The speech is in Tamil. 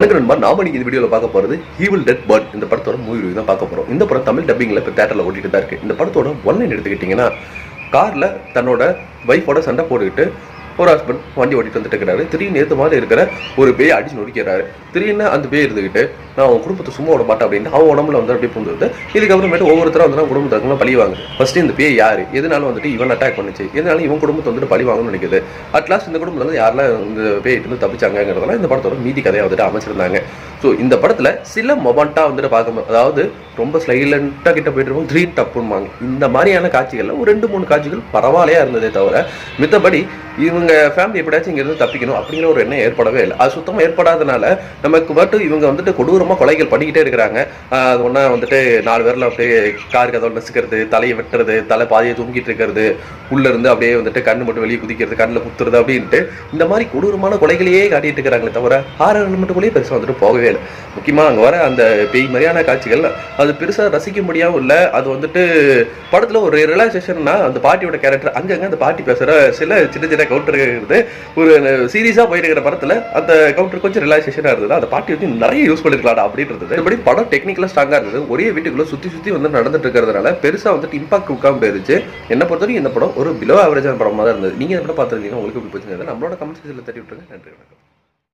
நண்பா நாம இந்த வீடியோவில் பார்க்க போகிறது ஈவில் டெட் பர்ட். இந்த படத்தோட மூவி ரிவ்யூ தான் பார்க்க போகிறோம். இந்த படம் தமிழ் டப்பிங்கில் இப்போ தேட்டரில் ஓடிட்டு தான் இருக்குது. இந்த படத்தோட ஒன்லைன் எடுத்துக்கிட்டிங்கன்னா, காரில் தன்னோட ஒய்ஃபோட சண்டை போட்டுக்கிட்டு ஒரு ஹஸ்பண்ட் வண்டி ஓட்டிட்டு வந்துட்டு இருக்கிறாரு. திடீர்னு நேற்று மாதிரி இருக்கிற ஒரு பேய் அடிச்சு நொடிக்கிறாரு. திடீர்னு அந்த பேய் இருந்துக்கிட்டு நான் அவன் குடும்பத்தை சும்மா விட மாட்டேன் அப்படின்னு அவன் உடம்புல வந்து அப்படியே புந்துருது. இதுக்கப்புறமேட்டு ஒவ்வொருத்தரும் வந்து குடும்பத்தாருக்குலாம் பழி வாங்க. ஃபர்ஸ்ட் இந்த பேய் யாரு, எதனாலும் வந்துட்டு இவன் அட்டாக் பண்ணுச்சு, எதனாலும் இவன் குடும்பத்தை வந்துட்டு பழி வாங்கணும்னு நினைக்குது. அட்லாஸ்ட் இந்த குடும்பத்தில் வந்து யாரெல்லாம் இந்த பேயிட்டு வந்து தப்பிச்சாங்கிறதெல்லாம் இந்த படத்தோட மீதி கதையை வந்துட்டு அமைச்சிருந்தாங்க. ஸோ இந்த படத்தில் சில மொமெண்டா வந்துட்டு பார்க்க, அதாவது ரொம்ப ஸ்லைலண்டாக கிட்ட போயிட்டு இருப்போம், த்ரீ டப்புன்பாங்க. இந்த மாதிரியான காட்சிகளில் ஒரு 2-3 காட்சிகள் பரவாயில்லையா இருந்ததே தவிர, மித்தபடி இவங்க ஃபேமிலி எப்படியாச்சும் இங்கிருந்து தப்பிக்கணும் அப்படிங்கிற ஒரு எண்ணம் ஏற்படவே இல்லை. அது சுத்தமாக ஏற்படாதனால நமக்கு மட்டும் இவங்க வந்துட்டு கொடூரமாக கொலைகள் பண்ணிக்கிட்டே இருக்கிறாங்க. அது ஒன்றா வந்துட்டு 4 பேரில் அப்படியே கார் கதவை நசுக்கிறது, தலையை வெட்டுறது, தலை பாதியை தூங்கிட்டு இருக்கிறது, உள்ளேருந்து அப்படியே வந்துட்டு கண்ணு மட்டும் வெளியே குதிக்கிறது, கண்ணில் குத்துறது அப்படின்ட்டு இந்த மாதிரி கொடூரமான கொலைகளையே காட்டிட்டு இருக்கிறாங்களே தவிர ஹாரர் எலிமெண்ட்டுக்குள்ளேயே பெருசாக வந்துட்டு போகவே இல்லை. முக்கியமாக அங்கே வர அந்த பேய் மாதிரியான காட்சிகள் அது பெருசாக ரசிக்க முடியாமல் இல்லை. அது வந்துட்டு படத்தில் ஒரு ரிலாக்ஸேஷன்னா அந்த பாட்டியோட கேரக்டர் அங்கங்கே அந்த பாட்டி பேசுகிற சில சின்ன சின்ன கவுண்டர் இருக்கிறது. ஒரு சீரியஸாக போயிட்டு இருக்கிற படத்தில் அந்த கவுண்டர் கொஞ்சம் ரிலாக்ஸேஷனாக இருந்தது. அந்த பாட்டி வந்து நிறைய யூஸ் பண்ணிருக்கலாம் அப்படின்றது. இப்படி படம் டெக்னிக்கலாக ஸ்ட்ராங்காக இருந்தது. ஒரே வீட்டுக்குள்ளே சுற்றி வந்து நடந்துட்டு இருக்கிறதுனால பெருசாக வந்துட்டு இம்பாக்ட் கொடுக்காம போயிருச்சு. என்ன பொறுத்தவரைக்கும் இந்த படம் ஒரு பிலோ ஆவரேஜான படமாக தான் இருந்தது. நீங்கள் என்ன பார்த்துருந்தீங்கன்னா உங்களுக்கு எப்படி போச்சுங்க நம்மளோட கமெண்ட் செக்ஷனில் தட்டி விட்டுருங்க. நன்றி, வணக்கம்.